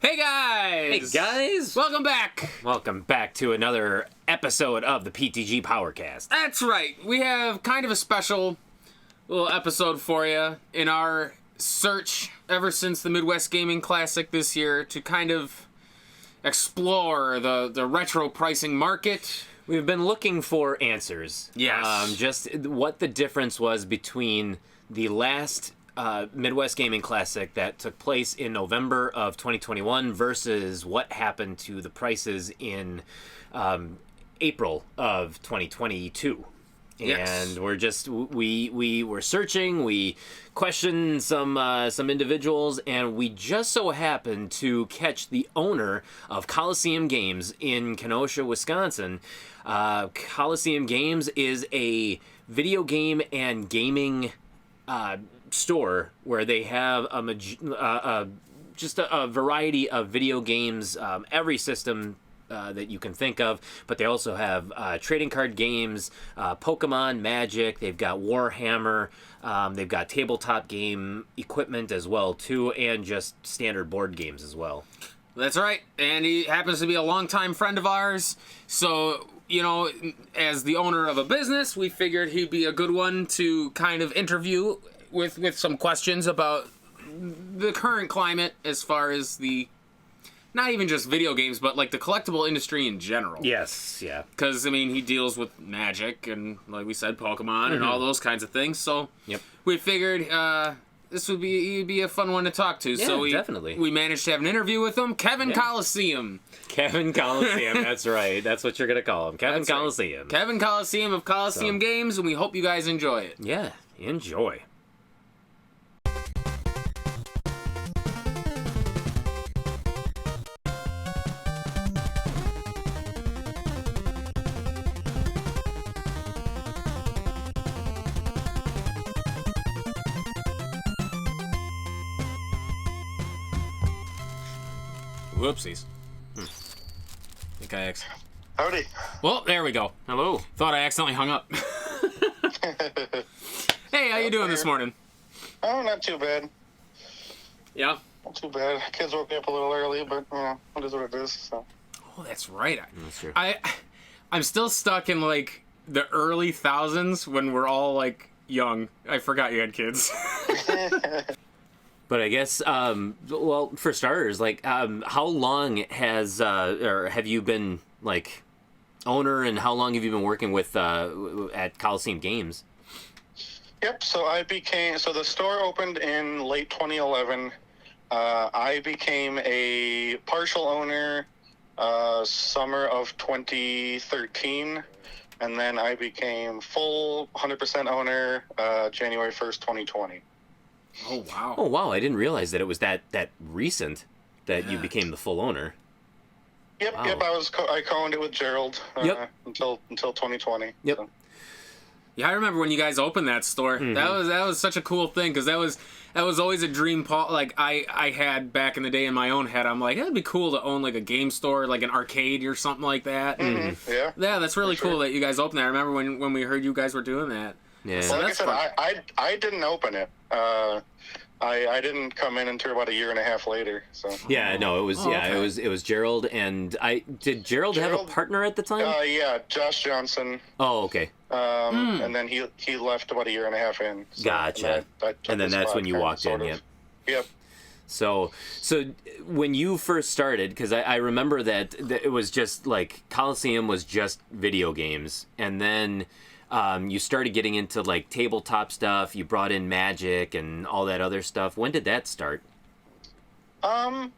Hey guys! Hey guys! Welcome back! Welcome back to another episode of the PTGPowercast. That's right. We have kind of a special little episode for you in our search ever since the Midwest Gaming Classic this year to kind of explore the retro pricing market. We've been looking for answers. Yes. Just what the difference was between the last Midwest Gaming Classic that took place in November of 2021 versus what happened to the prices in April of 2022. Yes. And we're just we were searching. We questioned some individuals, and we just so happened to catch the owner of Colosseum Games in Kenosha, Wisconsin. Colosseum Games is a video game and gaming store where they have just a variety of video games, every system that you can think of, but they also have trading card games, Pokemon, Magic. They've got Warhammer. They've got tabletop game equipment as well too, and just standard board games as well. That's right. And he happens to be a longtime friend of ours. So, you know, as the owner of a business, we figured he'd be a good one to kind of interview with some questions about the current climate as far as the, not even just video games, but like the collectible industry in general. Yes, yeah. Because, I mean, he deals with Magic and, like we said, Pokemon and all those kinds of things. So Yep. we figured this would be a fun one to talk to. Yeah, So definitely. We managed to have an interview with him, Kevin Colosseum. Kevin Colosseum, that's right. That's what you're going to call him. Kevin That's right. Colosseum. Kevin Colosseum of Colosseum Games, and we hope you guys enjoy it. Yeah, enjoy. Whoopsies. Think I Howdy. Well, there we go. Hello. Thought I accidentally hung up. Hey, how you doing this morning? Oh, not too bad. Yeah? Not too bad. Kids woke me up a little early, but, you know, it is what it is, so. Oh, that's right. That's true. I'm still stuck in, like, the early thousands when we're all, like, young. I forgot you had kids. But I guess, well, for starters, like, how long has, or have you been, like, owner, and how long have you been working with, at Colosseum Games? Yep, so the store opened in late 2011. I became a partial owner, summer of 2013, and then I became full 100% owner, January 1st, 2020. Oh, wow. Oh, wow, I didn't realize that it was that Yeah. recent that you became the full owner. Yep, Wow. yep, I co-owned it with Gerald, Yep. until 2020. Yep. So. Yeah, I remember when you guys opened that store. That was such a cool thing, because that was always a dream. Like I had back in the day in my own head. I'm like, it'd be cool to own like a game store, like an arcade or something like that. Yeah. Yeah, that's really For sure. cool that you guys opened that. I remember when we heard you guys were doing that. Yeah. So Well, like I that's said, fun. I didn't open it. I didn't come in until about a year and a half later. So. Yeah, no, it was, okay. it was Gerald, and did Gerald have a Gerald- partner at the time? Yeah, Josh Johnson. Oh, okay. And then he left about a year and a half in. So, Gotcha. I took And then his that's spot, when you kind of, walked in, sort of. yep. Yep. So when you first started, because I remember that it was just like Colosseum was just video games, and then you started getting into like tabletop stuff. You brought in Magic and all that other stuff. When did that start? I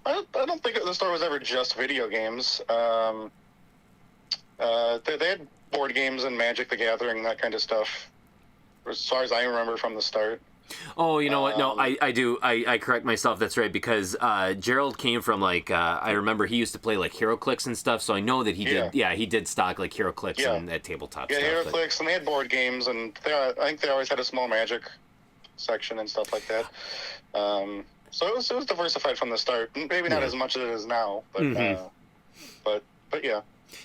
don't think the store was ever just video games. They had board games and Magic the Gathering, that kind of stuff, as far as I remember from the start. Oh, you know what? No, I do. I correct myself. That's right, because Gerald came from like I remember he used to play like HeroClix and stuff. So I know that he did. Yeah, he did stock like HeroClix and that tabletop Yeah, stuff. HeroClix, and they had board games, and I think they always had a small Magic section and stuff like that. So it was diversified from the start. Maybe not as much as it is now, but but yeah.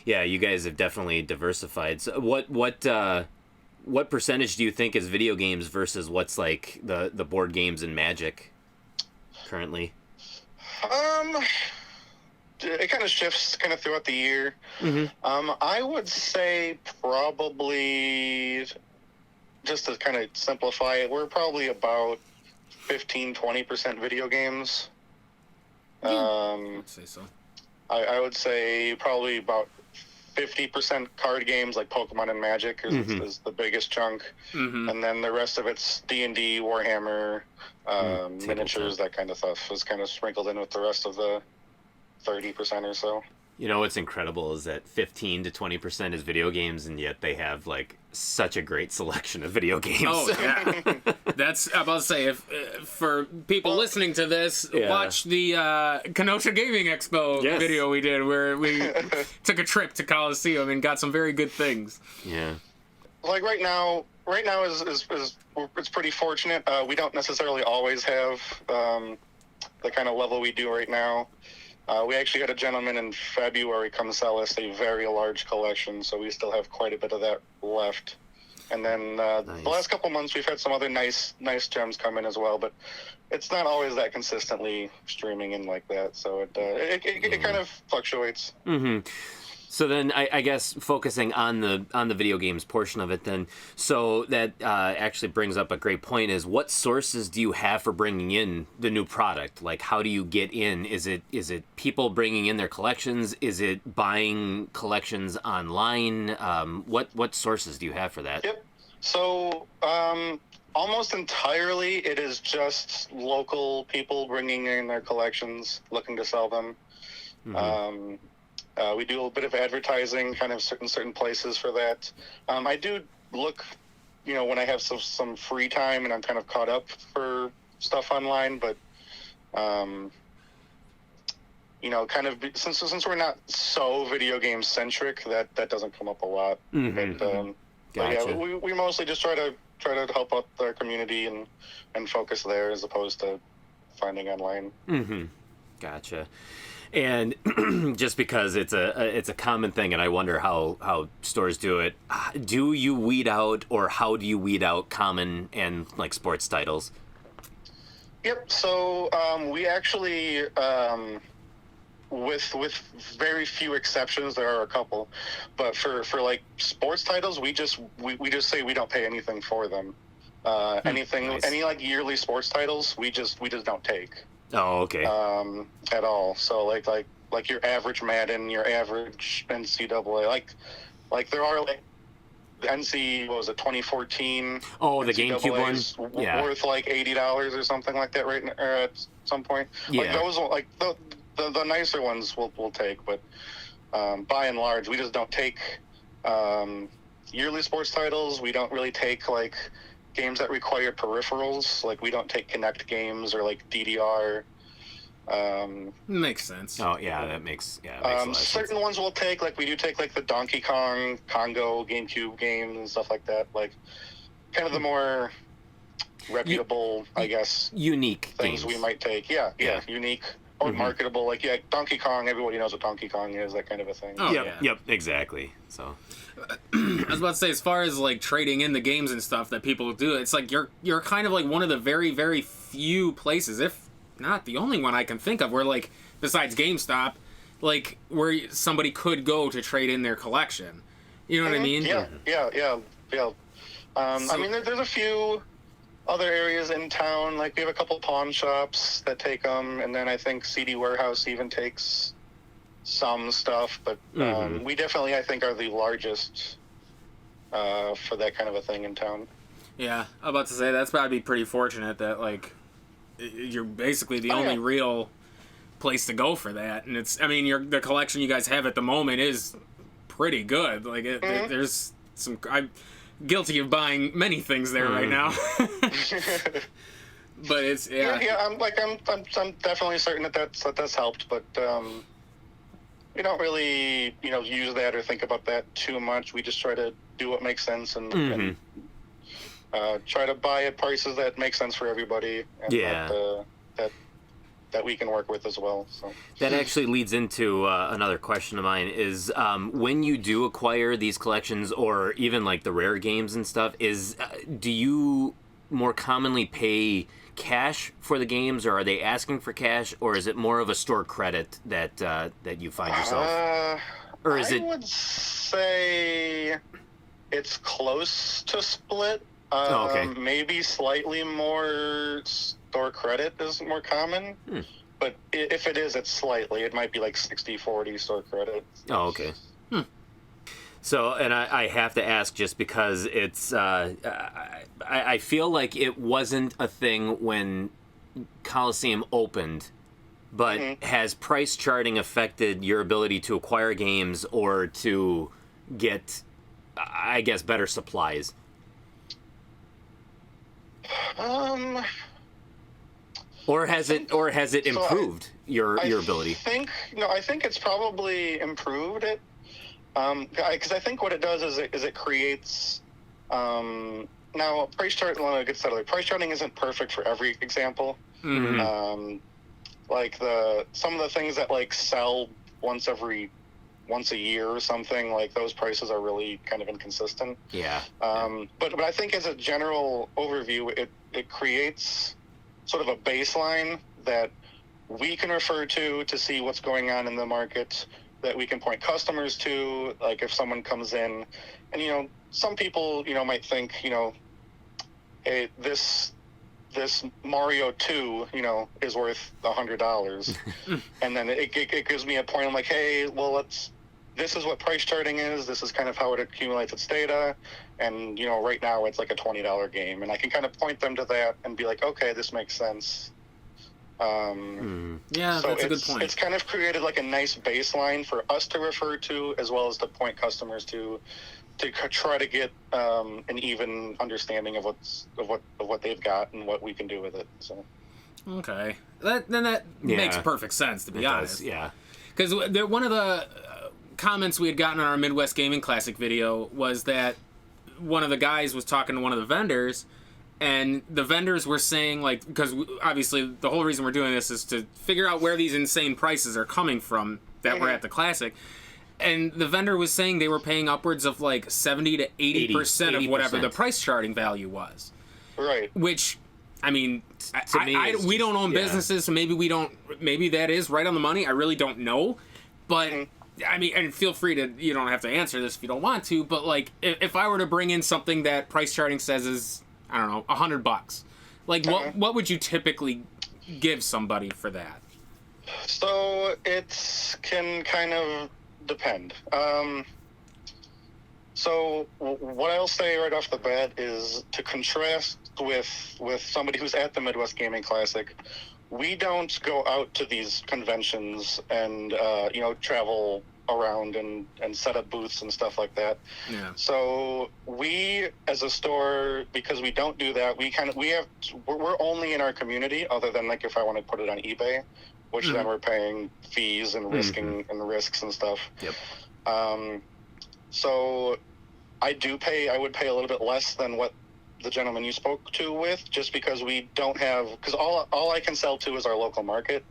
Yeah, you guys have definitely diversified. So what percentage do you think is video games versus what's like the board games and Magic currently? It kind of shifts kind of throughout the year. I would say probably, just to kind of simplify it, we're probably about 15-20% video games. I'd say so. I would say probably about 50% card games like Pokemon and Magic is the biggest chunk. And then the rest of it's D&D, Warhammer, miniatures, that kind of stuff is kind of sprinkled in with the rest of the 30% or so. You know what's incredible is that 15 to 20% is video games, and yet they have like such a great selection of video games. Oh yeah, that's I'm about to say. If for people listening to this, watch the Kenosha Gaming Expo video we did, where we took a trip to Colosseum and got some very good things. Yeah. Like right now is it's pretty fortunate. We don't necessarily always have the kind of level we do right now. We actually had a gentleman in February come sell us a very large collection, so we still have quite a bit of that left. And then the last couple months, we've had some other nice gems come in as well, but it's not always that consistently streaming in like that, so it kind of fluctuates. So then, I guess focusing on the video games portion of it, then, so that actually brings up a great point: is what sources do you have for bringing in the new product? Like, how do you get in? Is it people bringing in their collections? Is it buying collections online? What sources do you have for that? Yep. So almost entirely, it is just local people bringing in their collections, looking to sell them. We do a little bit of advertising, kind of certain places for that. I do look, when I have some free time and I'm kind of caught up for stuff online, but, kind of since we're not so video game centric, that doesn't come up a lot. Gotcha. But yeah, we mostly just try to help out our community and focus there as opposed to finding online. Gotcha. And just because it's a common thing, and I wonder how stores do it, do you weed out, or how do you weed out common and like sports titles? Yep. So we actually, with very few exceptions, there are a couple, but for like sports titles, we just say we don't pay anything for them. Any like yearly sports titles, we just don't take. Oh, okay. At all. So like your average Madden, your average NCAA, like there are like the NC, what was it, 2014? Oh, the GameCube one. Yeah. Worth like $80 or something like that, right? Or at some point. Yeah. Like those, like the nicer ones we'll take, but by and large, we just don't take yearly sports titles. We don't really take like games that require peripherals, like we don't take Kinect games or like DDR. Makes sense. Oh yeah, that makes a lot of certain sense. ones we'll take, like we do take like the Donkey Kong, Congo, GameCube games and stuff like that, like kind of the more reputable, I guess, unique things games we might take. Yeah, unique or marketable. Like Donkey Kong, everybody knows what Donkey Kong is, that kind of a thing. Oh, Yep, exactly. So I was about to say, as far as like trading in the games and stuff that people do, it's like you're kind of like one of the very, very few places, if not the only one I can think of, where like besides GameStop, like where somebody could go to trade in their collection. You know what I mean? Yeah. I mean, there's a few other areas in town. Like we have a couple pawn shops that take them, and then I think CD Warehouse even takes some stuff. But we definitely, I think, are the largest for that kind of a thing in town. Yeah, I'm about to say that's got to be pretty fortunate that like you're basically the only real place to go for that. And it's, I mean, the collection you guys have at the moment is pretty good. Like there's some, I'm guilty of buying many things there right now. But it's I'm definitely certain that's helped, but we don't really use that or think about that too much. We just try to do what makes sense and try to buy at prices that make sense for everybody, and that we can work with as well. So that actually leads into another question of mine is when you do acquire these collections, or even like the rare games and stuff, do you more commonly pay cash for the games, or are they asking for cash, or is it more of a store credit that that you find yourself? Or is it? I would say it's close to split. Okay. Maybe slightly more store credit is more common. But if it is, it's slightly. It might be like 60-40 store credit. Oh, okay. So, and I have to ask just because it's, I feel like it wasn't a thing when Colosseum opened, but has price charting affected your ability to acquire games or to get, I guess, better supplies? Or has it improved your ability? I think it's probably improved it. Because I think what it does is it creates. Now, price chart. Let me get started. Price charting isn't perfect for every example. Like some of the things that like sell once a year or something, like those prices are really kind of inconsistent. Yeah. But I think as a general overview, it creates sort of a baseline that we can refer to see what's going on in the market, that we can point customers to, like if someone comes in and, some people, might think, hey, this Mario 2, is worth $100. And then it gives me a point. I'm like, hey, well, this is what price charting is. This is kind of how it accumulates its data. And, right now it's like a $20 game. And I can kind of point them to that and be like, okay, this makes sense. Yeah, so that's a good point. It's kind of created like a nice baseline for us to refer to, as well as to point customers to try to get an even understanding of what they've got and what we can do with it. So, okay, that makes perfect sense, to be honest. Yeah, because one of the comments we had gotten on our Midwest Gaming Classic video was that one of the guys was talking to one of the vendors. And the vendors were saying, like, because obviously the whole reason we're doing this is to figure out where these insane prices are coming from that were at the Classic. And the vendor was saying they were paying upwards of like 70 to 80% of whatever the price charting value was. Right. Which, I mean, we don't own businesses, so maybe that is right on the money. I really don't know. But, I mean, and feel free to, you don't have to answer this if you don't want to, but like, if I were to bring in something that price charting says is, I don't know, $100. Like, what would you typically give somebody for that? So it can kind of depend. So what I'll say right off the bat is to contrast with somebody who's at the Midwest Gaming Classic. We don't go out to these conventions and travel around and set up booths and stuff like that. Yeah. So we, as a store, because we don't do that, we're only in our community, other than like if I want to put it on eBay, which then we're paying fees and risking and risks and stuff. Yep. So I would pay a little bit less than what the gentleman you spoke to with, just because we don't have, because all I can sell to is our local market.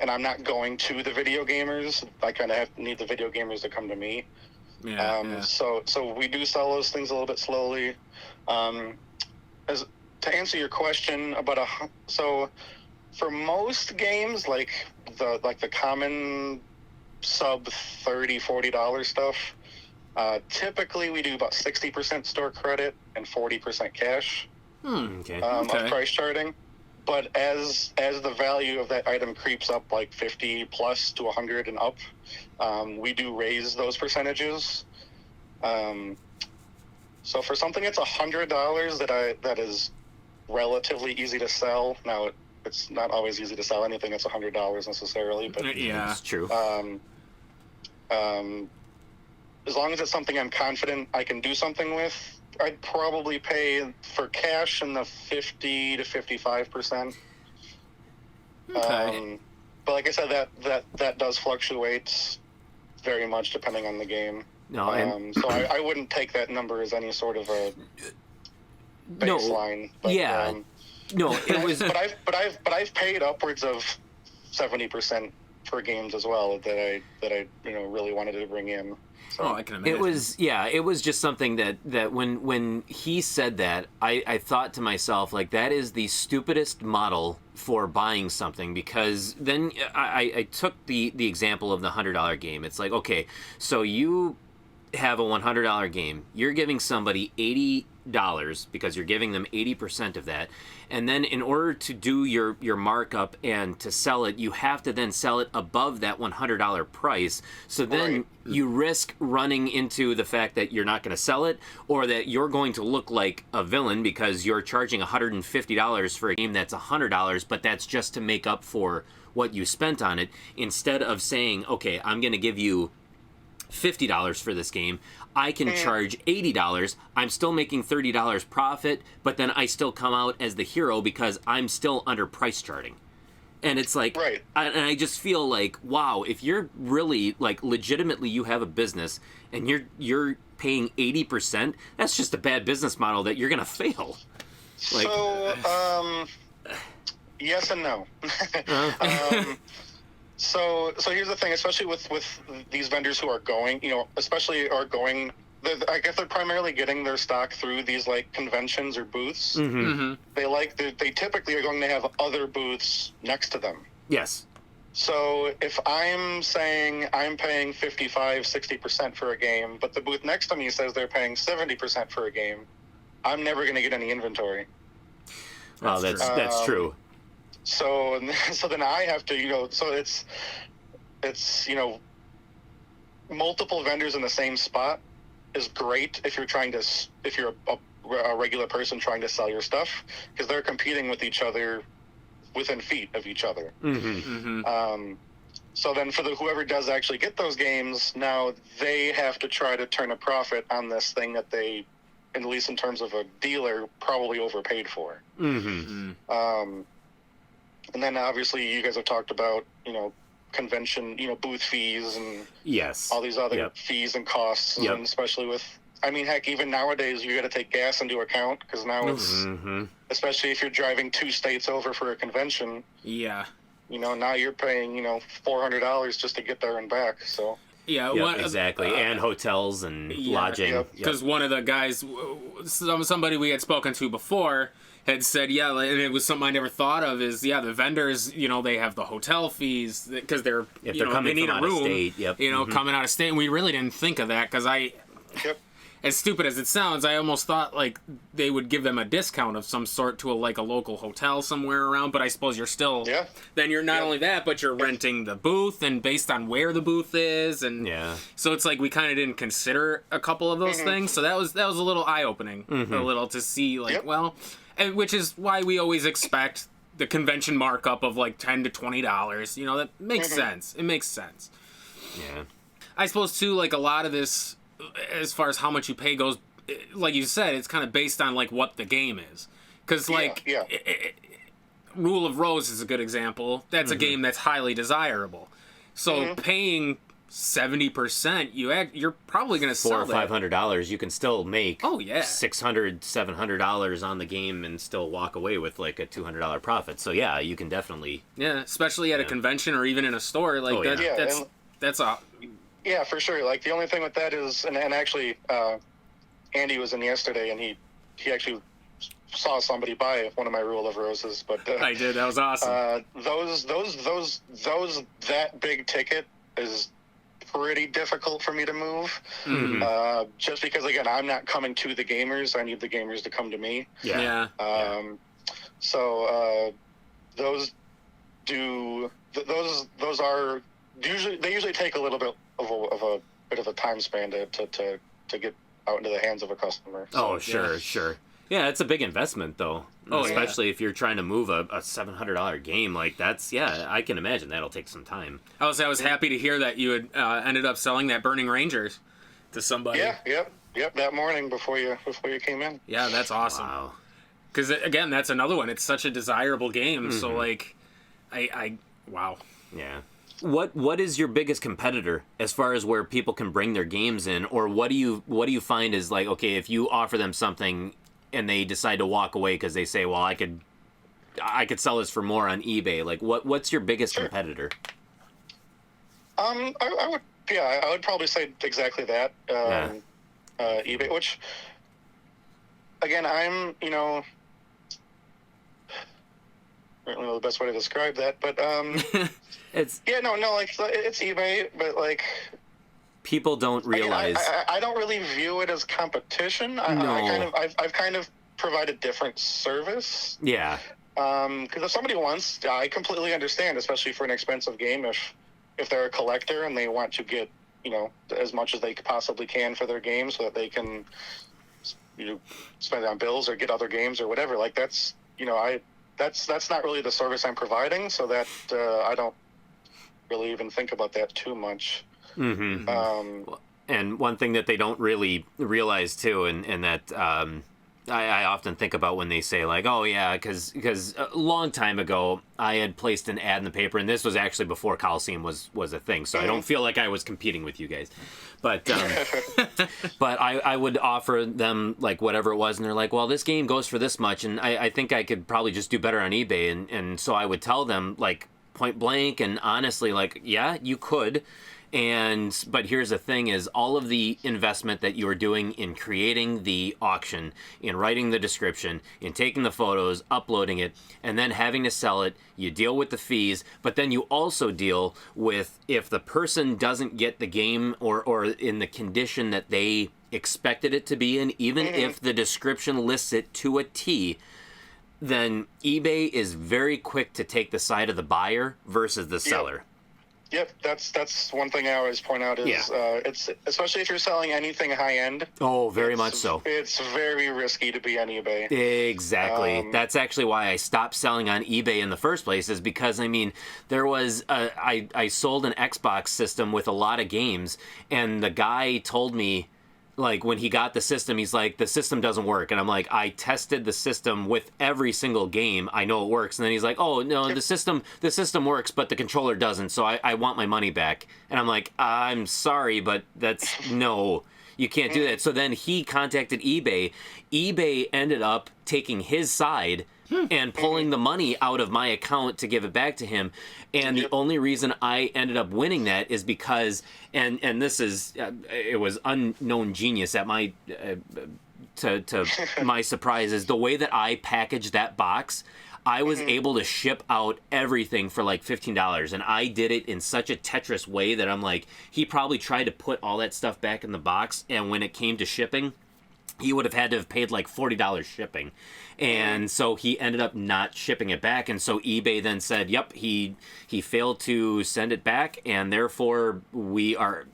And I'm not going to the video gamers. I kind of need the video gamers to come to me. So we do sell those things a little bit slowly. To answer your question about so for most games, like the common sub $30-$40 stuff, typically we do about 60% store credit and 40% cash of price charting. But as the value of that item creeps up like 50 plus to 100 and up, we do raise those percentages. So for something that's $100 that is relatively easy to sell. Now it's not always easy to sell anything that's $100 necessarily, but yeah, it's true. As long as it's something I'm confident I can do something with, I'd probably pay for cash in the 50 to 55%. Okay. But like I said, that does fluctuate very much depending on the game. No, so I wouldn't take that number as any sort of a baseline. No, it was. But I've paid upwards of 70% for games as well that I really wanted to bring in. So. Oh, I can imagine. It was just something that when he said that, I thought to myself, like, that is the stupidest model for buying something, because then I took the example of the $100 game. It's like, okay, so you have a $100 game. You're giving somebody $80 because you're giving them 80% of that. And then in order to do your markup and to sell it, you have to then sell it above that $100 price. So then you risk running into the fact that you're not going to sell it, or that you're going to look like a villain because you're charging $150 for a game that's $100, but that's just to make up for what you spent on it, instead of saying, okay, I'm going to give you $50 for this game. I can charge $80. I'm still making $30 profit, but then I still come out as the hero because I'm still under price charting. And it's like, and I just feel like, wow, if you're really, like, legitimately you have a business and you're paying 80%, that's just a bad business model that you're going to fail. Like, so, yes and no. So here's the thing, especially with these vendors who are going, I guess they're primarily getting their stock through these, like, conventions or booths. Mm-hmm. They typically are going to have other booths next to them. Yes. So if I'm saying I'm paying 55-60% for a game, but the booth next to me says they're paying 70% for a game, I'm never going to get any inventory. Well, that's true. So then I have to, so it's multiple vendors in the same spot is great if you're a regular person trying to sell your stuff, because they're competing with each other within feet of each other. Mm-hmm. Mm-hmm. So then for whoever does actually get those games, now they have to try to turn a profit on this thing that they, at least in terms of a dealer, probably overpaid for. Mm-hmm. And then obviously you guys have talked about, convention, booth fees and all these other fees and costs, and especially with, heck, even nowadays you got to take gas into account, because now it's, especially if you're driving 2 states over for a convention. Yeah. Now you're paying, $400 just to get there and back. So. Yeah, exactly, and hotels and lodging. Because one of the guys, somebody we had spoken to before, had said, and it was something I never thought of, is, the vendors, they have the hotel fees, because they're coming they need from a out of room, state, coming out of state, and we really didn't think of that, because as stupid as it sounds, I almost thought, like, they would give them a discount of some sort to a local hotel somewhere around, but I suppose you're still, then you're not only that, but you're renting the booth, and based on where the booth is, and so it's like we kind of didn't consider a couple of those things, so that was a little eye-opening, a little, to see, and which is why we always expect the convention markup of, like, $10 to $20, that makes sense. It makes sense. Yeah. I suppose, too, like, a lot of this, as far as how much you pay goes, like you said, it's kind of based on, like, what the game is. Because, Rule of Rose is a good example. That's a game that's highly desirable. So paying 70%, you're probably going to sell $400 or $500, you can still make $600, $700 on the game and still walk away with, like, a $200 profit. So yeah, you can definitely especially at a convention or even in a store, like that's a. Yeah, for sure. Like, the only thing with that is, and actually, Andy was in yesterday, and he actually saw somebody buy one of my Rule of Roses. But I did. That was awesome. That big ticket is pretty difficult for me to move. Just because, again, I'm not coming to the gamers. I need the gamers to come to me. So those are usually take a little bit of a bit of a time span to get out into the hands of a customer. So, sure. Yeah, it's a big investment, though. Especially if you're trying to move a $700 game. Like, that's, I can imagine that'll take some time. I was happy to hear that you had ended up selling that Burning Rangers to somebody. Yep, that morning before you came in. Yeah, that's awesome. Wow. Because, again, that's another one. It's such a desirable game, so, like, wow. Yeah. What is your biggest competitor as far as where people can bring their games in, or what do you find is, like, okay, if you offer them something and they decide to walk away because they say, well, I could sell this for more on eBay, like, what's your biggest competitor? I would, yeah, I would probably say exactly that. eBay, which, again, I'm, I don't know the best way to describe that, but It's like it's eBay, but like people don't realize. I don't really view it as competition. I've kind of provided different service. Yeah. Because if somebody wants, I completely understand, especially for an expensive game, if they're a collector and they want to get as much as they possibly can for their game, so that they can spend it on bills or get other games or whatever. Like that's that's not really the service I'm providing, so that I don't really even think about that too much. Mm-hmm. And one thing that they don't really realize too, and that I often think about when they say like, oh yeah, because a long time ago I had placed an ad in the paper, and this was actually before Colosseum was a thing, so I don't feel like I was competing with you guys, but but I would offer them like whatever it was, and they're like, well, this game goes for this much, and I think I could probably just do better on eBay, and so I would tell them like point blank and honestly, like, yeah, you could. But here's the thing is all of the investment that you're doing in creating the auction, in writing the description, in taking the photos, uploading it, and then having to sell it, you deal with the fees, but then you also deal with if the person doesn't get the game or in the condition that they expected it to be in, even if the description lists it to a T, then eBay is very quick to take the side of the buyer versus the seller. Yep, that's one thing I always point out is it's especially if you're selling anything high end. Oh, very much so. It's very risky to be on eBay. Exactly. That's actually why I stopped selling on eBay in the first place, is because there was I sold an Xbox system with a lot of games, and the guy told me, like, when he got the system, he's like, the system doesn't work. And I'm like, I tested the system with every single game. I know it works. And then he's like, oh, no, the system works, but the controller doesn't. So I want my money back. And I'm like, I'm sorry, but no, you can't do that. So then he contacted eBay. eBay ended up taking his side and pulling the money out of my account to give it back to him. And the only reason I ended up winning that is because, and this is, it was unknown genius at my, to my surprise, is the way that I packaged that box. I was able to ship out everything for like $15, and I did it in such a Tetris way that I'm like, he probably tried to put all that stuff back in the box, and when it came to shipping, he would have had to have paid like $40 shipping. And so he ended up not shipping it back. And so eBay then said, yep, he failed to send it back, and therefore we are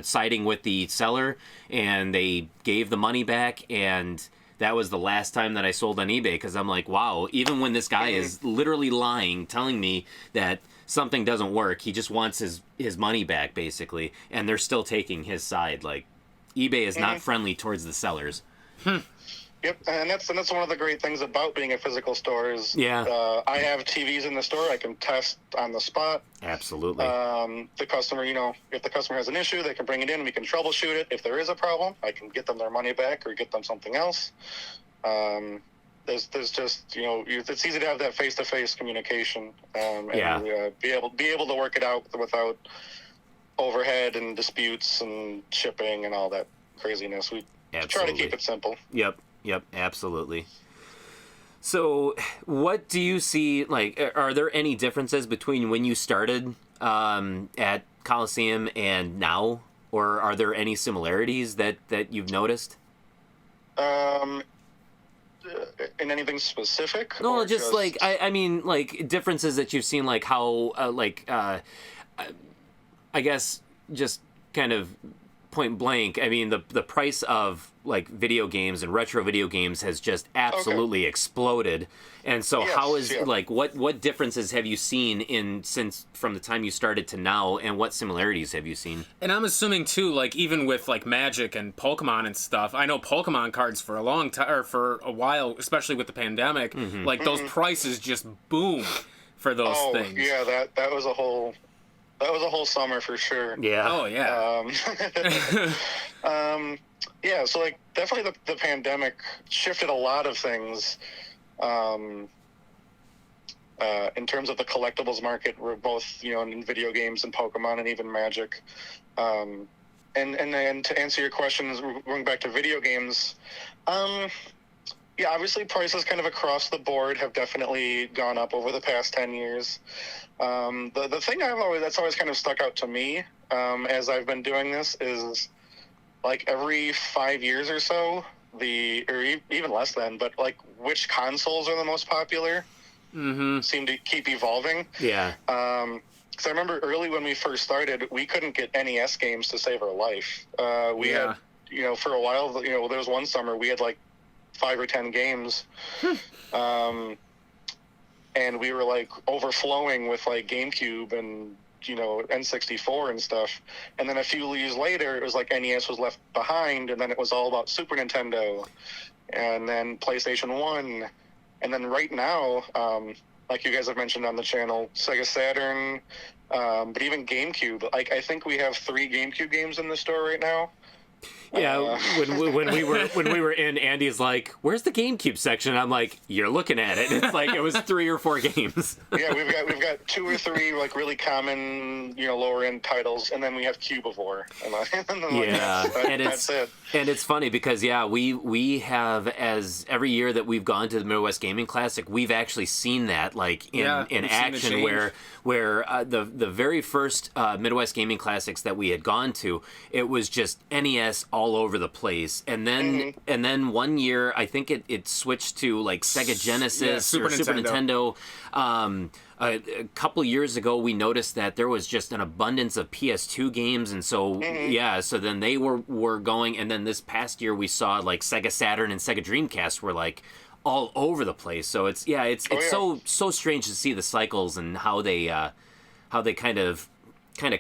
siding with the seller, and they gave the money back. And that was the last time that I sold on eBay, because I'm like, wow, even when this guy is literally lying, telling me that something doesn't work, he just wants his money back, basically, and they're still taking his side. Like, eBay is not friendly towards the sellers. Yep, and that's one of the great things about being a physical store is I have TVs in the store I can test on the spot. Absolutely. The customer, if the customer has an issue, they can bring it in, we can troubleshoot it. If there is a problem, I can get them their money back or get them something else. There's just, it's easy to have that face-to-face communication and be able to work it out without overhead and disputes and shipping and all that craziness. We try to keep it simple. Yep, absolutely. So what do you see, like, are there any differences between when you started at Colosseum and now, or are there any similarities that you've noticed? In anything specific? No, just like, I mean, like, differences that you've seen, like how, I guess, just kind of point blank, I mean, the price of like video games and retro video games has just absolutely exploded. And so how is like what differences have you seen since from the time you started to now, and what similarities have you seen? And I'm assuming too, like, even with like Magic and Pokemon and stuff, I know Pokemon cards for a long time, or for a while, especially with the pandemic, like those prices just boom for those things. Yeah, that was a whole summer for sure. Yeah. Oh yeah. Yeah. So like definitely the pandemic shifted a lot of things. in terms of the collectibles market, we're both, in video games and Pokemon and even Magic. And then to answer your questions, going back to video games, yeah, obviously prices kind of across the board have definitely gone up over the past 10 years. The thing that's always kind of stuck out to me as I've been doing this is like every 5 years or so, even less than, but like which consoles are the most popular seem to keep evolving. Yeah. Because I remember early when we first started, we couldn't get NES games to save our life. We had, for a while, there was one summer we had like 5 or 10 games. And we were like overflowing with like GameCube and, N64 and stuff. And then a few years later, it was like NES was left behind, and then it was all about Super Nintendo and then PlayStation 1. And then right now, like you guys have mentioned on the channel, Sega Saturn, but even GameCube. Like I think we have 3 GameCube games in the store right now. Yeah, when we were in, Andy's like, "Where's the GameCube section?" I'm like, "You're looking at it." It's like it was 3 or 4 games. Yeah, we've got 2 or 3 like really common, lower end titles, and then we have Cubivore. And that's it. And it's funny because we have, as every year that we've gone to the Midwest Gaming Classic, we've actually seen that like in action where the very first Midwest Gaming Classics that we had gone to, it was just NES all over the place, and then one year I think it switched to like Sega Genesis Super Nintendo. A couple years ago, we noticed that there was just an abundance of PS2 games, and so so then they were going, and then this past year we saw like Sega Saturn and Sega Dreamcast were like all over the place. So it's so strange to see the cycles and how they kind of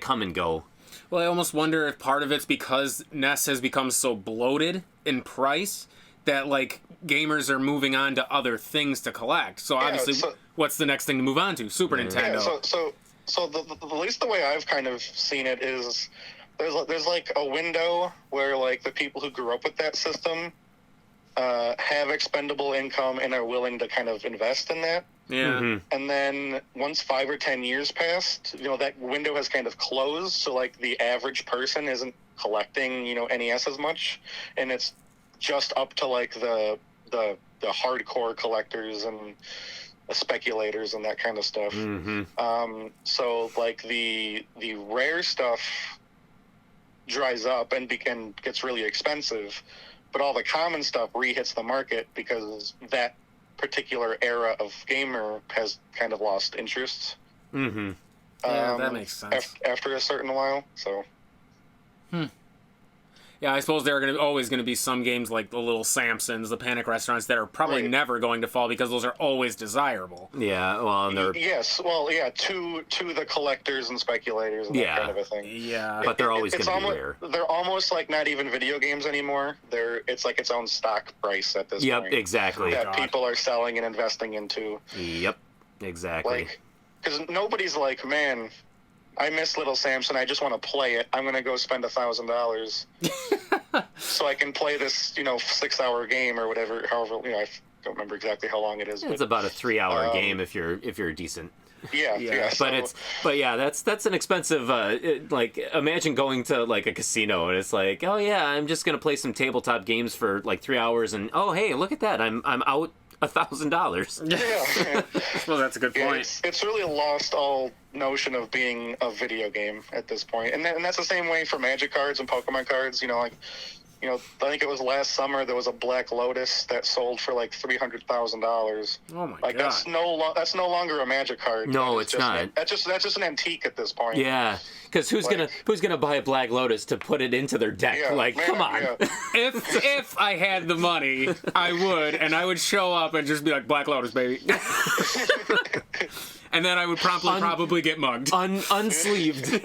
come and go. Well, I almost wonder if part of it's because NES has become so bloated in price that like gamers are moving on to other things to collect. So obviously, what's the next thing to move on to? Super Nintendo. Yeah, so at least the way I've kind of seen it is there's like a window where like the people who grew up with that system have expendable income and are willing to kind of invest in that. Yeah. And then once 5 or 10 years passed, that window has kind of closed. So like the average person isn't collecting, NES as much, and it's just up to like the hardcore collectors and the speculators and that kind of stuff. So like the rare stuff dries up and gets really expensive, but all the common stuff re-hits the market because that particular era of gamer has kind of lost interest. Yeah, that makes sense. After a certain while, so. Yeah, I suppose there are always going to be some games like the Little Samsons, the Panic Restaurants that are probably never going to fall because those are always desirable. Yeah, well, and they're... Yes, well, yeah, to the collectors and speculators and that kind of a thing. Yeah. But they're always going to be rare. They're almost like not even video games anymore. It's like its own stock price at this point. Yep, exactly. That people are selling and investing into. Yep, exactly. Because nobody's like, man, I miss Little Samson. I just want to play it. I'm going to go spend $1,000 so I can play this, 6-hour game or whatever. However, I don't remember exactly how long it is. It's about a 3-hour game if you're decent. Yeah. That's an expensive. Imagine going to like a casino and it's like, oh yeah, I'm just gonna play some tabletop games for like 3 hours, and oh hey, look at that, I'm out $1,000. Yeah. Well, that's a good point. It's really lost all notion of being a video game at this point. And that's the same way for Magic cards and Pokemon cards. I think it was last summer there was a Black Lotus that sold for like $300,000. Oh my god! That's no longer a Magic card. No, it's not. That's just an antique at this point. Yeah, because who's gonna buy a Black Lotus to put it into their deck? Yeah, come on. Yeah. If I had the money, I would, and I would show up and just be like, Black Lotus, baby. And then I would probably get mugged. Unsleeved.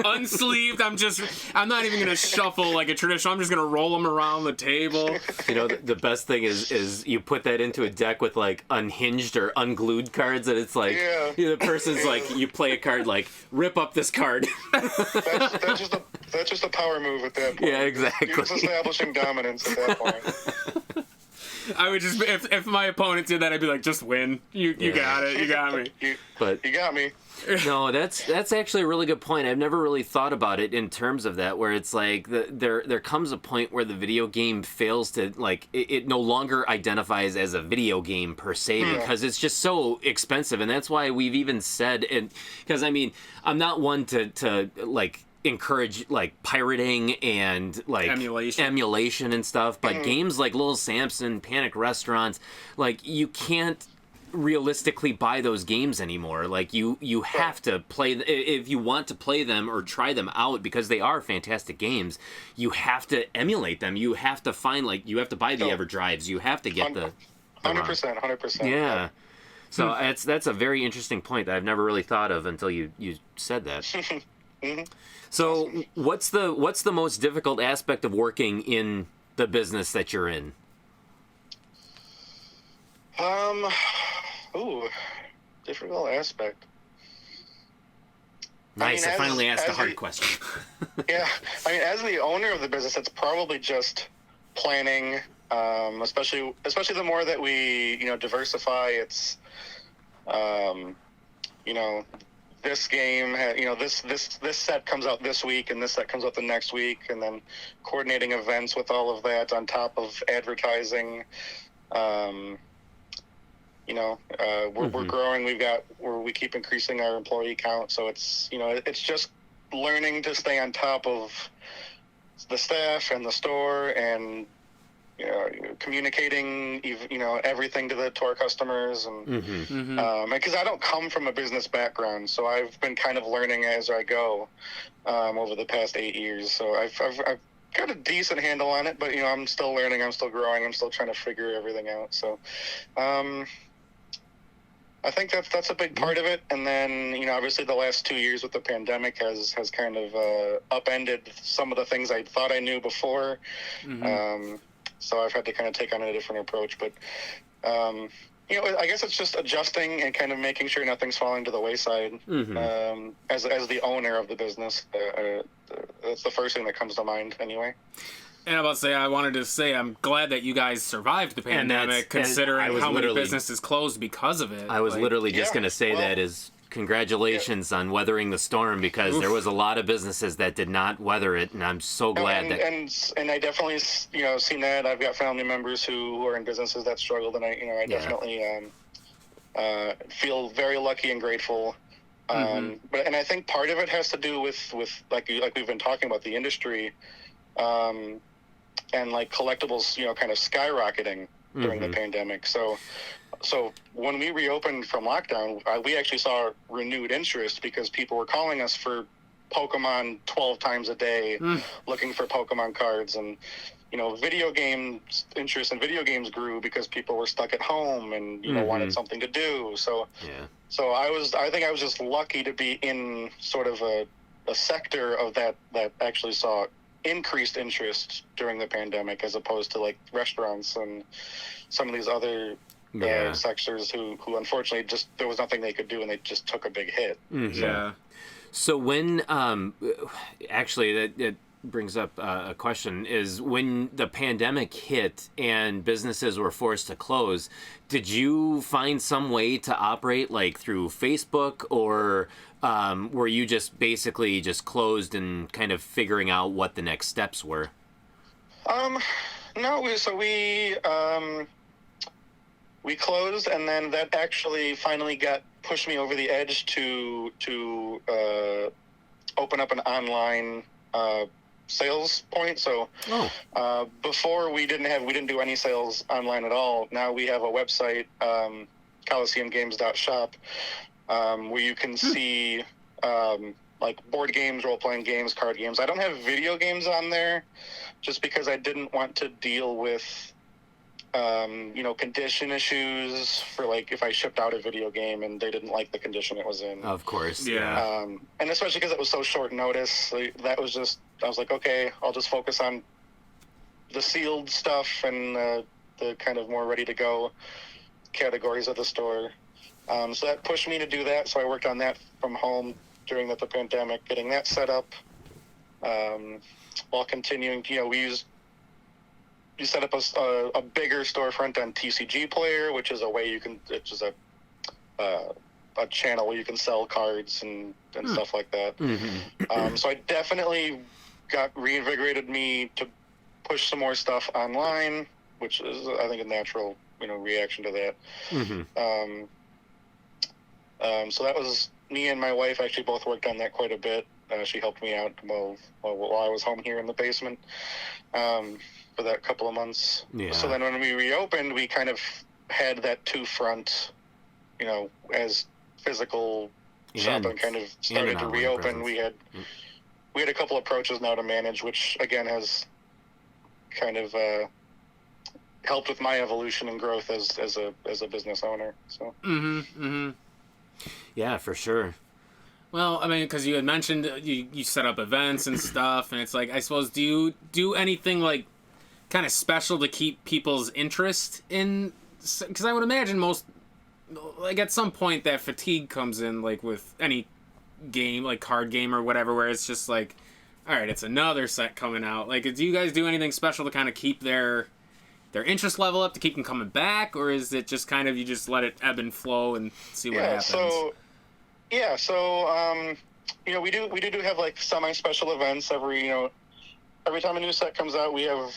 Unsleeved. I'm not even gonna shuffle like a traditional. I'm just gonna roll them around the table. The best thing is you put that into a deck with like unhinged or unglued cards, and it's like the person's like, you play a card like, rip up this card. That's just a power move at that point. Yeah, exactly. You're just establishing dominance at that point. I would just, if my opponent did that, I'd be like, just win. You got it. You got me. You got me. No, that's actually a really good point. I've never really thought about it in terms of that, where it's like there comes a point where the video game fails to, like, it no longer identifies as a video game per se because it's just so expensive, and that's why we've even said, and because I mean, I'm not one to like encourage like pirating and like emulation and stuff, but games like Little Samson, Panic Restaurants, like you can't realistically buy those games anymore. Like you have to play if you want to play them or try them out, because they are fantastic games. You have to emulate them. You have to find, like, you have to buy the EverDrives. You have to get the 100%. Yeah. So that's a very interesting point that I've never really thought of until you said that. So what's the most difficult aspect of working in the business that you're in? Difficult aspect. Nice. I finally asked a hard question. Yeah. I mean, as the owner of the business, it's probably just planning, especially the more that we, diversify. It's, this game, this set comes out this week and this set comes out the next week, and then coordinating events with all of that on top of advertising. We're growing. We keep increasing our employee count. So it's, it's just learning to stay on top of the staff and the store, and, communicating, everything to our customers. And, because I don't come from a business background, so I've been kind of learning as I go, over the past 8 years. So I've got a decent handle on it, but, I'm still learning, I'm still growing, I'm still trying to figure everything out. So, I think that's a big part of it. And then, obviously the last 2 years with the pandemic has kind of upended some of the things I thought I knew before. So I've had to kind of take on a different approach. But, I guess it's just adjusting and kind of making sure nothing's falling to the wayside. As the owner of the business, that's the first thing that comes to mind anyway. And I wanted to say, I'm glad that you guys survived the pandemic, considering how many businesses closed because of it. I was literally just going to say that is congratulations on weathering the storm, because there was a lot of businesses that did not weather it, and I'm so glad and I definitely, seen that. I've got family members who are in businesses that struggled, and I definitely feel very lucky and grateful. But I think part of it has to do with like we've been talking about, the industry. And like collectibles, kind of skyrocketing during the pandemic. So when we reopened from lockdown, we actually saw renewed interest, because people were calling us for Pokemon 12 times a day, looking for Pokemon cards. And, video games, interest in video games grew because people were stuck at home and, wanted something to do. So I think I was just lucky to be in sort of a sector of that actually saw increased interest during the pandemic, as opposed to like restaurants and some of these other sectors who unfortunately just, there was nothing they could do, and they just took a big hit. So when actually that brings up a question, is when the pandemic hit and businesses were forced to close, did you find some way to operate, like through Facebook, or were you just basically just closed and kind of figuring out what the next steps were? No, we closed, and then that actually finally pushed me over the edge to open up an online sales point. So before we didn't do any sales online at all. Now we have a website, ColosseumGames.shop, where you can see like board games, role-playing games, card games. I don't have video games on there just because I didn't want to deal with condition issues for, like, if I shipped out a video game and they didn't like the condition it was in. Of course. And especially because it was so short notice, I was like, okay, I'll just focus on the sealed stuff and the kind of more ready to go categories of the store. So that pushed me to do that. So I worked on that from home during the pandemic, getting that set up, while continuing, we used you set up a bigger storefront on TCG Player, which is a channel where you can sell cards and stuff like that. So I definitely got reinvigorated me to push some more stuff online, which is, I think, a natural, reaction to that. So that was, me and my wife actually both worked on that quite a bit. She helped me out while I was home here in the basement for that couple of months. Yeah. So then when we reopened, we kind of had that two-front, as physical shopping kind of started to reopen. We had a couple approaches now to manage, which again has kind of helped with my evolution and growth as a business owner. So. Yeah, for sure. Well, I mean, because you had mentioned you set up events and stuff, and it's like, I suppose, do you do anything like kind of special to keep people's interest in? Because I would imagine most, like, at some point that fatigue comes in, like with any game, like card game or whatever, where it's just like, all right, it's another set coming out. Like, do you guys do anything special to kind of keep their interest level up, to keep them coming back, or is it just kind of you just let it ebb and flow and see what happens? We do have like semi-special events every time a new set comes out. We have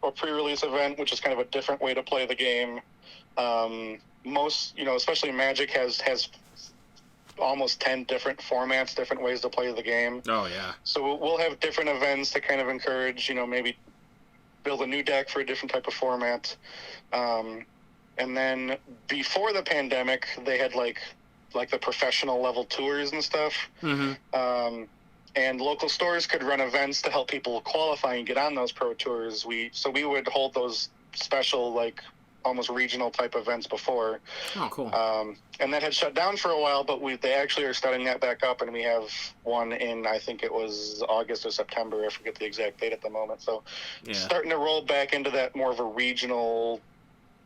a pre-release event, which is kind of a different way to play the game. Most especially Magic has almost 10 different formats, different ways to play the game. Oh yeah. So we'll have different events to kind of encourage maybe build a new deck for a different type of format. And then before the pandemic, they had like the professional level tours and stuff. And local stores could run events to help people qualify and get on those pro tours. We would hold those special, like almost regional type events before. Oh, cool. And that had shut down for a while, but they actually are starting that back up, and we have one in, I think it was August or September. I forget the exact date at the moment. So starting to roll back into that more of a regional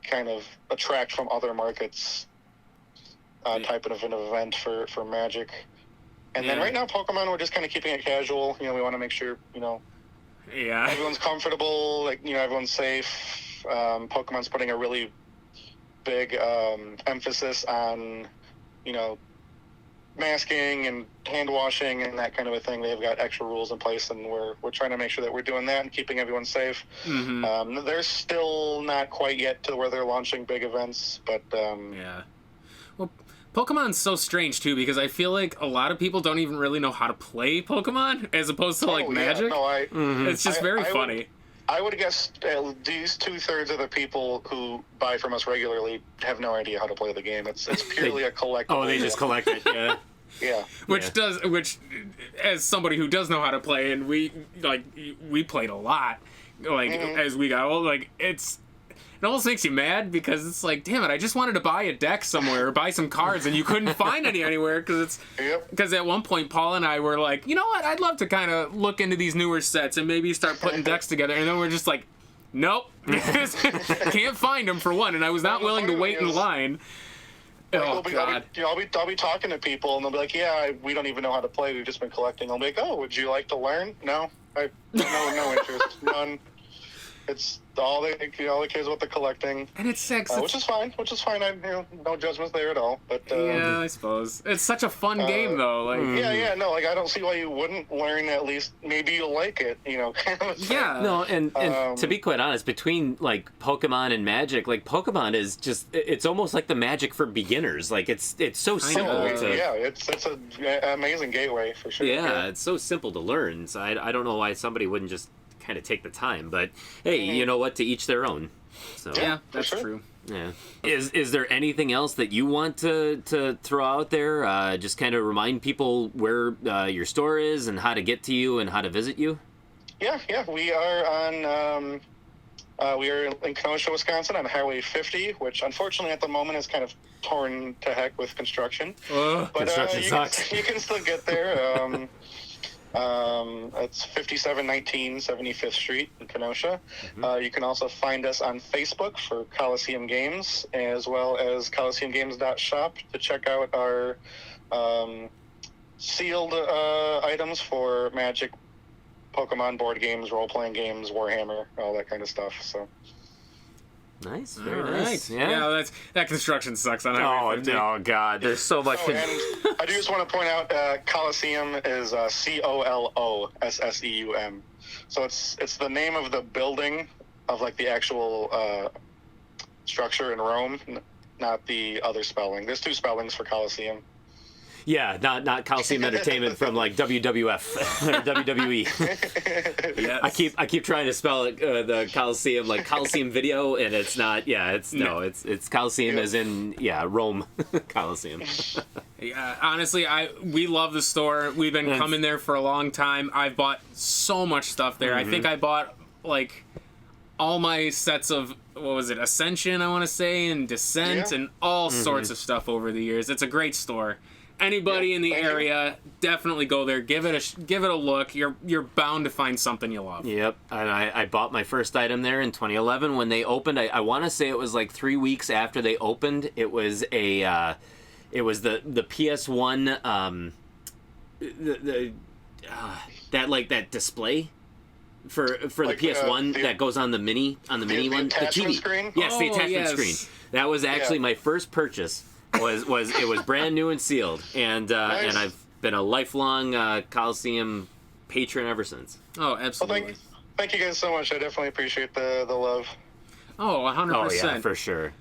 kind of attract from other markets type of an event for Magic. And then right now, Pokemon, we're just kind of keeping it casual. We want to make sure, everyone's comfortable, like, everyone's safe. Pokemon's putting a really big emphasis on, masking and hand washing and that kind of a thing. They've got extra rules in place, and we're trying to make sure that we're doing that and keeping everyone safe. They're still not quite yet to where they're launching big events, but well, Pokemon's so strange too, because I feel like a lot of people don't even really know how to play Pokemon as opposed to Magic. It's just very funny. I would guess at least 2/3 of the people who buy from us regularly have no idea how to play the game. It's purely a collectible. Oh, they just collect it. Yeah. Yeah. Which, as somebody who does know how to play, and we played a lot, as we got old, it almost makes you mad, because it's like, damn it, I just wanted to buy a deck somewhere or buy some cards, and you couldn't find any anywhere, because at one point Paul and I were like, you know what, I'd love to kind of look into these newer sets and maybe start putting decks together, and then we're just like, nope, can't find them for one, and I was not willing to wait in line. I'll be talking to people, and they'll be like, yeah, we don't even know how to play, we've just been collecting. I'll be like, oh, would you like to learn? No, I no interest, none. It's all they cares about the collecting, and it's sex, which is fine. No judgments there at all. But I suppose it's such a fun game, though. I don't see why you wouldn't learn. At least maybe you'll like it. And to be quite honest, between like Pokemon and Magic, like Pokemon is it's almost like the Magic for beginners. Like it's so simple. It's an amazing gateway for sure. Yeah, it's so simple to learn. So I don't know why somebody wouldn't just kind of take the time, but hey, you know what, to each their own. So yeah, that's true. Yeah. Is there anything else that you want to throw out there? Just kind of remind people where your store is and how to get to you and how to visit you? Yeah. We are we are in Kenosha, Wisconsin on Highway 50, which unfortunately at the moment is kind of torn to heck with construction. But construction sucks. You can still get there. It's 5719 75th Street in Kenosha. You can also find us on Facebook for Colosseum Games, as well as colosseumgames.shop to check out our sealed items for Magic Pokemon board games, role-playing games, Warhammer, all that kind of stuff. So. Nice, very All nice. right. Yeah. That construction sucks on Oh, everything. no, God. There's so much. Oh, and I do just want to point out, Colosseum is Colosseum. So it's the name of the building of like the actual structure in Rome, not the other spelling. There's two spellings for Colosseum. Yeah, not Coliseum Entertainment from like WWF or WWE. Yes. I keep trying to spell it, the Coliseum like Coliseum Video, and it's not. Yeah, it's Coliseum as in Rome Coliseum. Yeah, honestly, we love the store. We've been coming there for a long time. I've bought so much stuff there. I think I bought like all my sets of Ascension, I want to say, and Descent, and all sorts of stuff over the years. It's a great store. Anybody in the area, definitely go there. Give it a look. You're bound to find something you love. Yep, and I bought my first item there in 2011 when they opened. I want to say it was like 3 weeks after they opened. It was the PS1 that display for like the PS1 that goes on the mini one, the TV screen. Yes, the attachment screen. That was actually my first purchase. It was brand new and sealed, and Nice. and I've been a lifelong Coliseum patron ever since. Oh, Well, absolutely. thank you guys so much. I definitely appreciate the love. Oh, 100%. Oh yeah, for sure.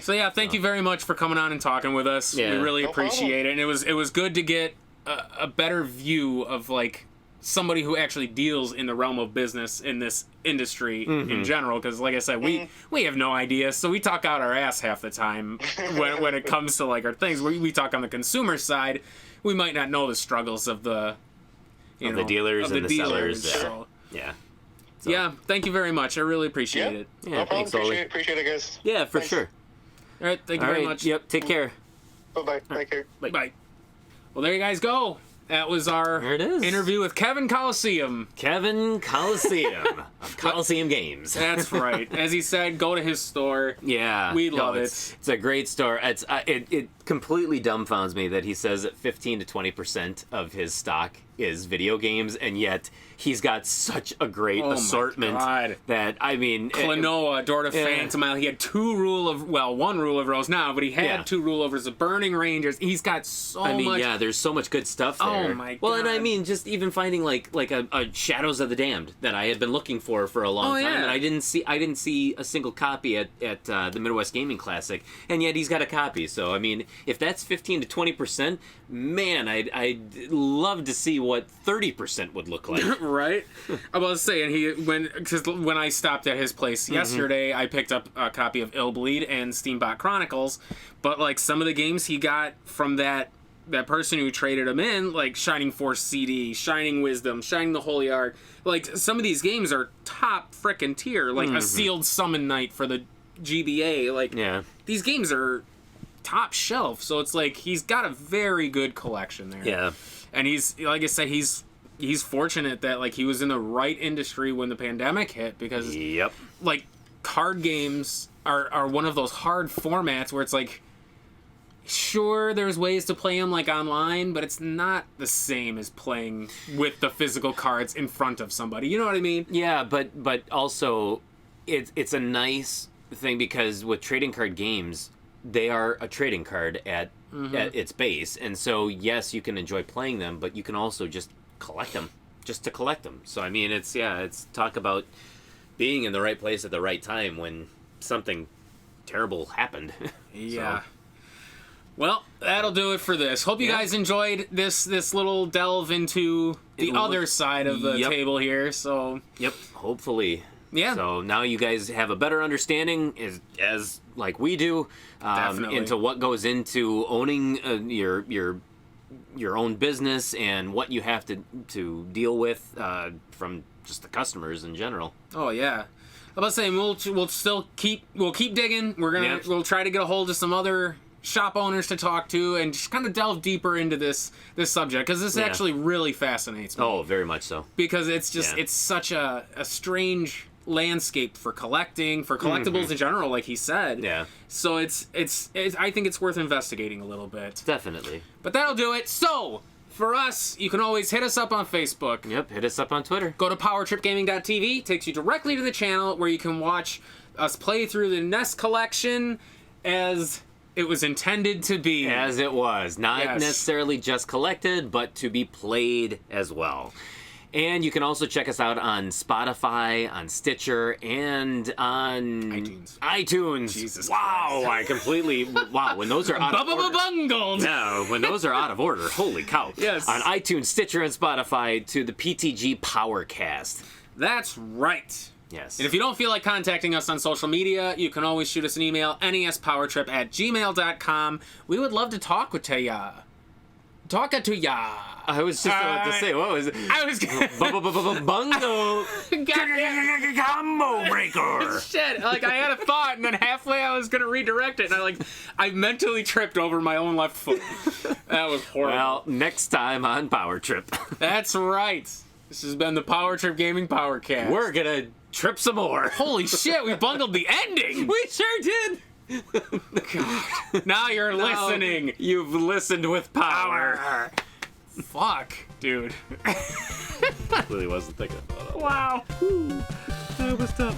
So yeah, thank you very much for coming on and talking with us. Yeah. We really No appreciate it. And it was good to get a better view of like somebody who actually deals in the realm of business in this industry in general. Because like I said, we have no idea, so we talk out our ass half the time when it comes to like our things. We talk on the consumer side. We might not know the struggles of the the dealers and the sellers. So, Yeah. yeah, thank you very much. I really appreciate it. Yeah, No problem. thanks, Oli. Appreciate it, guys. Yeah, for Thanks. sure. All right, thank you All very right. much. Yep. Take care. Bye-bye. Take care. Bye. Well, there you guys go. That was our There it is. interview with Kevin Colosseum. Kevin Colosseum of Colosseum Games. That's right. As he said, go to his store. Yeah, We love it. It's a great store. It completely dumbfounds me that he says that 15 to 20% of his stock is video games, and yet he's got such a great Oh my assortment God. that I mean, Klonoa, Door to Phantom Isle. He had one rule of rose now, but he had two rule overs of Burning Rangers. He's got so much. yeah, there's so much good stuff there. Oh my Well, and I God. mean, just even finding like a Shadows of the Damned that I had been looking for a long time, yeah. and I didn't see a single copy at the Midwest Gaming Classic, and yet he's got a copy. So I mean, if that's 15 to 20%, man, I'd love to see what 30% would look like. Right? I was saying when I stopped at his place yesterday, I picked up a copy of Illbleed and Steambot Chronicles, but like some of the games he got from that person who traded him in, like Shining Force CD, Shining Wisdom, Shining the Holy Art, like some of these games are top frickin' tier, like a Sealed Summon Night for the GBA, like Yeah. these games are top shelf, so it's like he's got a very good collection there. Yeah. And he's, like I said, he's fortunate that like he was in the right industry when the pandemic hit, because Yep. like card games are one of those hard formats where it's like, sure, there's ways to play them like online, but it's not the same as playing with the physical cards in front of somebody. You know what I mean? Yeah, but also it's a nice thing because with trading card games, they are a trading card at its base, and so yes, you can enjoy playing them, but you can also just collect them, just to collect them. So I mean, it's talk about being in the right place at the right time when something terrible happened. Yeah. Well, that'll do it for this. Hope you guys enjoyed this little delve into the other side of the table here. So, Yep. Hopefully. yeah. So now you guys have a better understanding, as like we do, Definitely. into what goes into owning your own business and what you have to deal with from just the customers in general. Oh yeah. I was saying we'll still keep digging. We'll try to get a hold of some other shop owners to talk to and just kind of delve deeper into this subject, because this actually really fascinates me. Oh, very much so. Because it's just it's such a strange landscape for collectibles in general, like he said. Yeah. So it's I think it's worth investigating a little bit. Definitely. But that'll do it. So, For us, you can always hit us up on Facebook. Yep, hit us up on Twitter. Go to powertripgaming.tv. Takes you directly to the channel where you can watch us play through the NES collection as it was intended to be. As it was. Not necessarily just collected, but to be played as well. And you can also check us out on Spotify, on Stitcher, and on iTunes. Jesus wow, Christ. I completely when those are out of order. Bungled. No, when those are out of order, holy cow. Yes. On iTunes, Stitcher, and Spotify to the PTG Powercast. That's right. Yes. And if you don't feel like contacting us on social media, you can always shoot us an email, nespowertrip@gmail.com. We would love to talk with ya. Talk to ya. I was just about to say, what was it? I was Bungo. Combo breaker. Shit, like I had a thought and then halfway I was gonna redirect it and I mentally tripped over my own left foot. That was horrible. Well, next time on Power Trip. That's right. This has been the Power Trip Gaming Powercast. We're gonna trip some more. Holy shit, we bungled the ending! We sure did. God. Now you're listening. You've listened with power. Fuck, dude. Really wasn't thinking about it. Wow. That was tough.